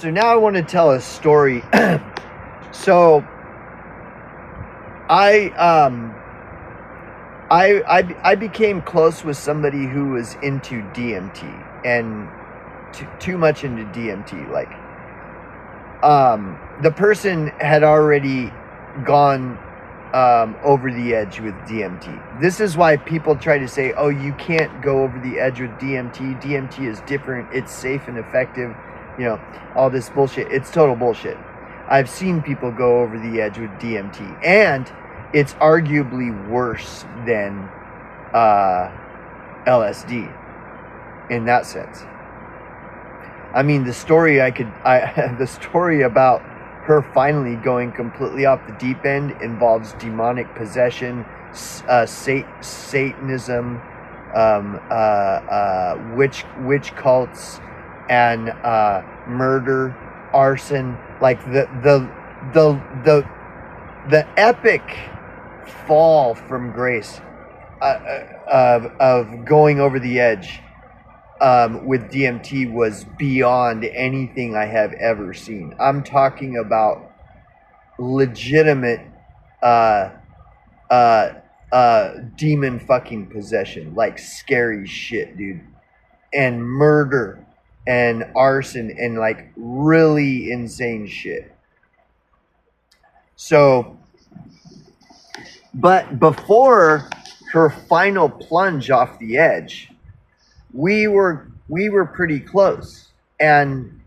So now I want to tell a story. So I became close with somebody who was into DMT and too much into DMT. Like, the person had already gone over the edge with DMT. This is why people try to say, oh, you can't go over the edge with DMT. DMT is different. It's safe and effective. You know, all this bullshit. It's total bullshit. I've seen people go over the edge with DMT, and it's arguably worse than LSD in that sense. I mean, the story the story about her finally going completely off the deep end involves demonic possession, Satanism, witch cults, and murder, arson. Like the epic fall from grace of going over the edge with DMT was beyond anything I have ever seen. I'm talking about legitimate demon fucking possession, like scary shit, dude, and murder and arson and like really insane shit. So, but before her final plunge off the edge, we were pretty close, and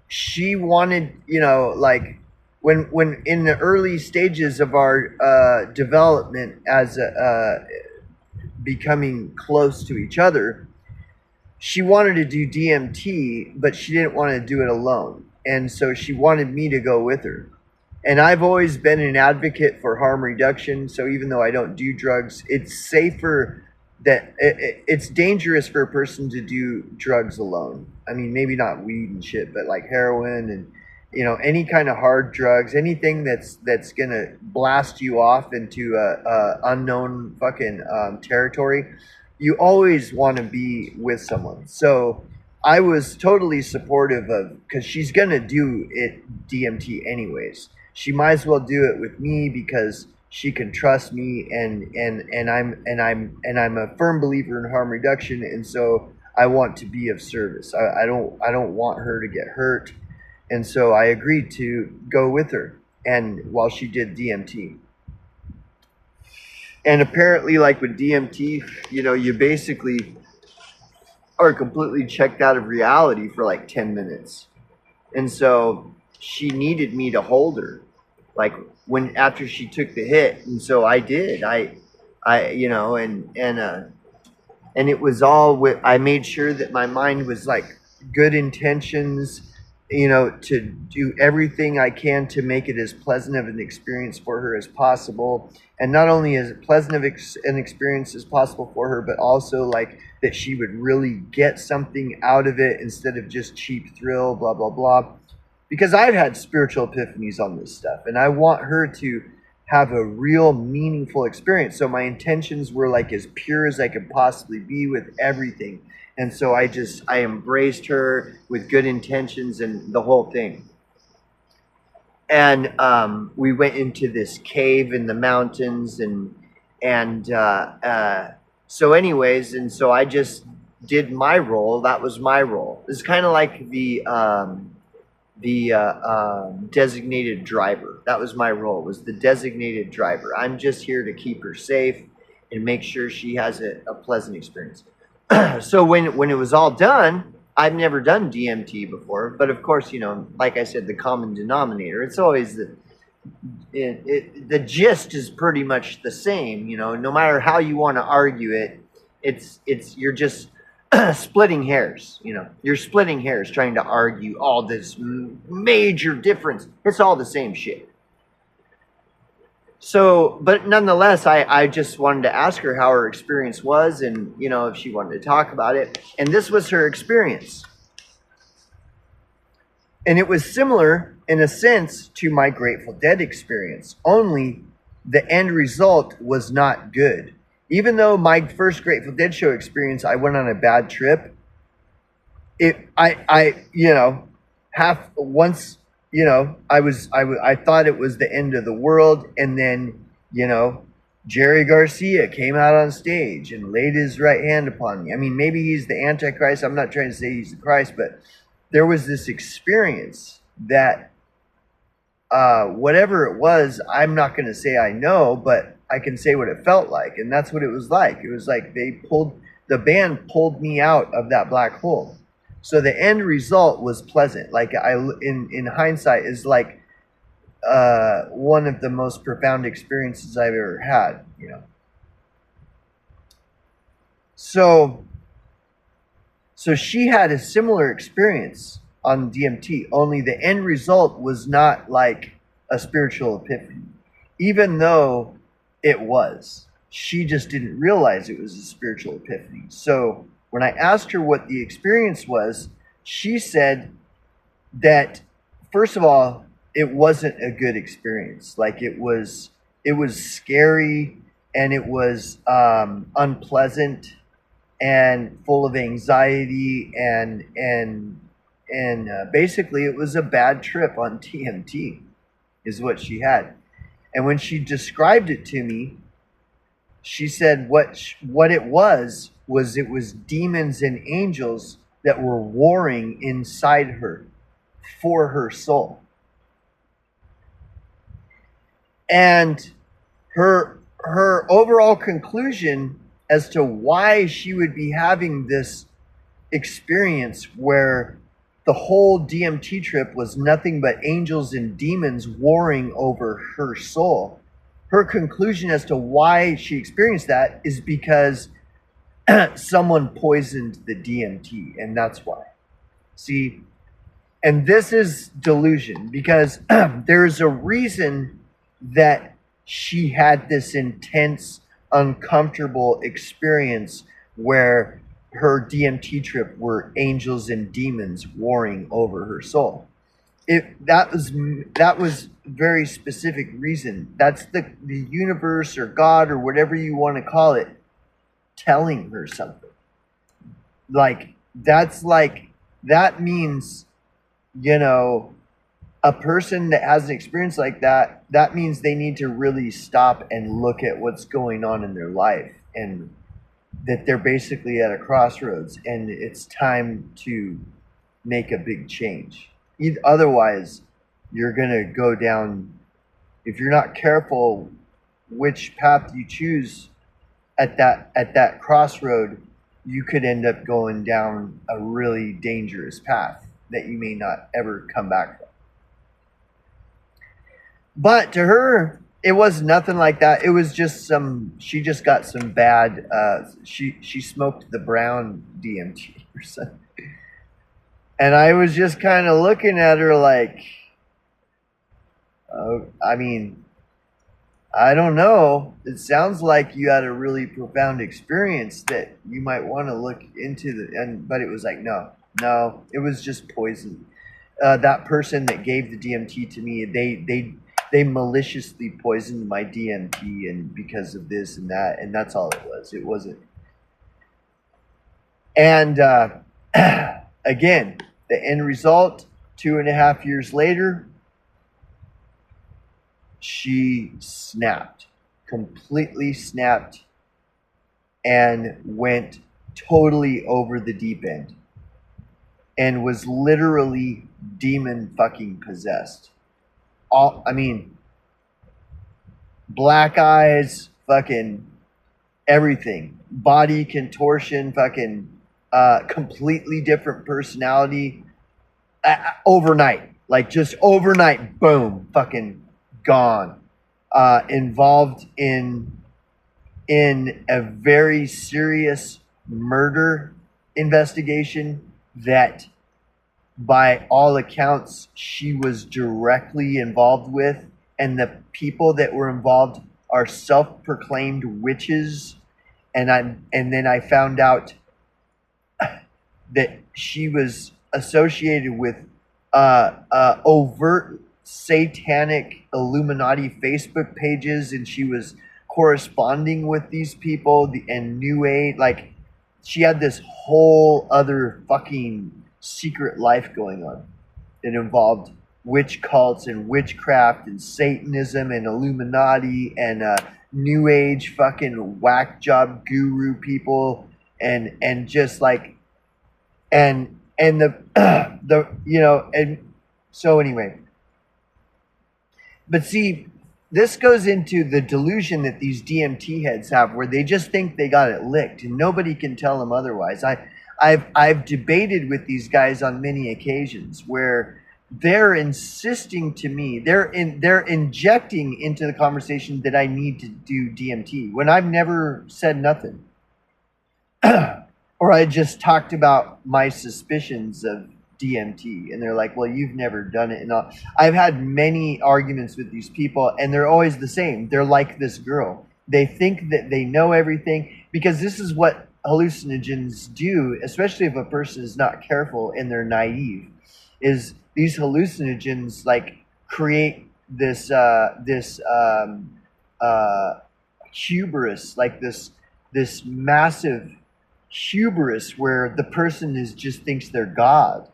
she wanted, you know, like when in the early stages of our development as becoming close to each other, she wanted to do DMT, but she didn't want to do it alone, and so she wanted me to go with her. And I've always been an advocate for harm reduction, so even though I don't do drugs, it's safer. It's dangerous for a person to do drugs alone. I mean, maybe not weed and shit, but like heroin and, you know, any kind of hard drugs, anything that's gonna blast you off into a unknown fucking territory. You always want to be with someone. So I was totally supportive of, because she's gonna do it DMT anyways. She might as well do it with me because she can trust me, and I'm a firm believer in harm reduction, and so I want to be of service. I don't want her to get hurt, and so I agreed to go with her, and while she did DMT. And apparently, like with DMT, you know, you basically are completely checked out of reality for like 10 minutes, and so she needed me to hold her, like when after she took the hit, and so I did. I you know, and it was all with. I made sure that my mind was like good intentions, you know, to do everything I can to make it as pleasant of an experience for her as possible, and not only as pleasant of an experience as possible for her, but also like that she would really get something out of it instead of just cheap thrill, blah blah blah. Because I've had spiritual epiphanies on this stuff, and I want her to have a real meaningful experience. So my intentions were like as pure as I could possibly be with everything. And so I embraced her with good intentions and the whole thing. And we went into this cave in the mountains, and so anyways, and so I just did my role. That was my role. It's kind of like the designated driver. That was my role, was the designated driver. I'm just here to keep her safe and make sure she has a pleasant experience. So when it was all done, I've never done DMT before, but of course, you know, like I said, the common denominator, it's always the gist is pretty much the same, you know, no matter how you want to argue it, you're just splitting hairs, you know. You're splitting hairs trying to argue all this major difference. It's all the same shit. So, but nonetheless, I just wanted to ask her how her experience was, and, you know, if she wanted to talk about it. And this was her experience. And it was similar, in a sense, to my Grateful Dead experience. Only the end result was not good. Even though my first Grateful Dead show experience, I went on a bad trip. I you know, once, I thought it was the end of the world, and then, Jerry Garcia came out on stage and laid his right hand upon me. I mean, maybe he's the Antichrist. I'm not trying to say he's the Christ, but there was this experience that, whatever it was, I'm not going to say I know, but I can say what it felt like. And that's what it was like. It was like the band pulled me out of that black hole. So the end result was pleasant. Like, in hindsight, is like one of the most profound experiences I've ever had, So she had a similar experience on DMT, only the end result was not like a spiritual epiphany, even though it was. She just didn't realize it was a spiritual epiphany. So when I asked her what the experience was, she said that, first of all, it wasn't a good experience. Like, it was scary, and it was unpleasant and full of anxiety, and basically it was a bad trip on DMT is what she had. And when she described it to me, she said what it was demons and angels that were warring inside her for her soul. And her overall conclusion as to why she would be having this experience where the whole DMT trip was nothing but angels and demons warring over her soul. Her conclusion as to why she experienced that is because someone poisoned the DMT, and that's why. See, and this is delusion, because there's a reason that she had this intense, uncomfortable experience where her DMT trip were angels and demons warring over her soul. That was very specific reason. That's the universe or God or whatever you want to call it telling her something. That means, a person that has an experience like that, that means they need to really stop and look at what's going on in their life, and that they're basically at a crossroads, and it's time to make a big change. Otherwise, you're going to go down, if you're not careful which path you choose at that crossroad, you could end up going down a really dangerous path that you may not ever come back from. But to her, it was nothing like that. It was just she just got some bad, she smoked the brown DMT or something. And I was just kind of looking at her like, I don't know. It sounds like you had a really profound experience that you might want to look into but it was like, no, it was just poison. That person that gave the DMT to me, they maliciously poisoned my DMT, and because of this and that, and that's all it was. It wasn't. And again, the end result, 2.5 years later, she snapped, completely snapped, and went totally over the deep end, and was literally demon fucking possessed. Black eyes, fucking everything, body contortion, fucking completely different personality, overnight, like just overnight, boom, fucking gone. Involved in a very serious murder investigation that, by all accounts, she was directly involved with, and the people that were involved are self-proclaimed witches. And then I found out that she was associated with overt satanic Illuminati Facebook pages, and she was corresponding with these people and New Age. Like, she had this whole other fucking secret life going on. that involved witch cults and witchcraft and Satanism and Illuminati and New Age fucking whack job guru people and just like and the the and so anyway. But see, this goes into the delusion that these DMT heads have, where they just think they got it licked, and nobody can tell them otherwise. I've debated with these guys on many occasions where they're insisting to me, they're injecting into the conversation that I need to do DMT when I've never said nothing, or I just talked about my suspicions of DMT, and they're like, well, you've never done it. And I've had many arguments with these people, and they're always the same. They're like this girl. They think that they know everything, because this is what hallucinogens do, especially if a person is not careful and they're naive, is these hallucinogens like create this hubris, like this massive hubris where the person is just thinks they're God.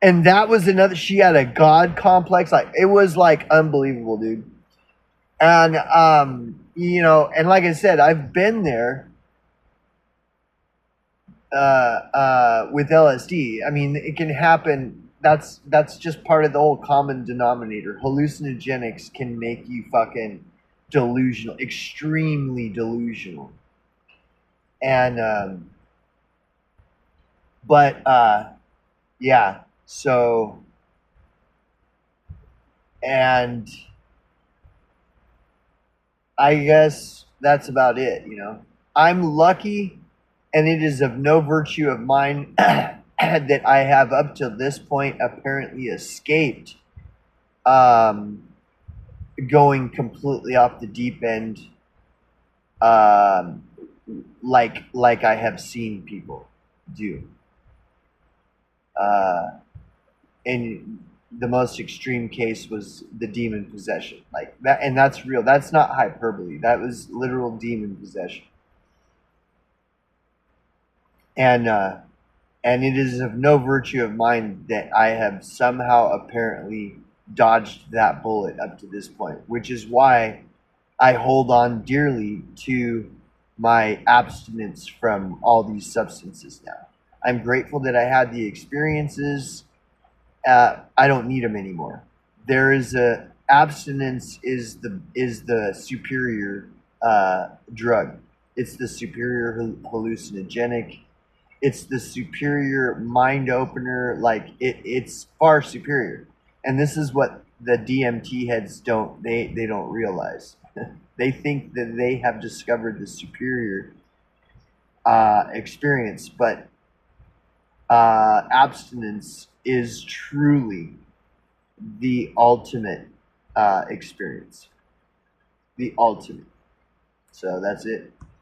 And that was another, she had a God complex. Like, it was like unbelievable, dude. And, and like I said, I've been there with LSD. I mean, it can happen. That's just part of the whole common denominator. Hallucinogenics can make you fucking delusional, extremely delusional. And, yeah. So, and I guess that's about it, I'm lucky, and it is of no virtue of mine that I have up to this point apparently escaped going completely off the deep end, like I have seen people do. And the most extreme case was the demon possession, like that, and that's real. That's not hyperbole. That was literal demon possession. And it is of no virtue of mine that I have somehow apparently dodged that bullet up to this point, which is why I hold on dearly to my abstinence from all these substances now. I'm grateful that I had the experiences. I don't need them anymore. There is abstinence is the superior drug. It's the superior hallucinogenic. It's the superior mind opener. Like it's far superior. And this is what the DMT heads don't realize. They think that they have discovered the superior experience, but abstinence is truly the ultimate experience. The ultimate. So that's it.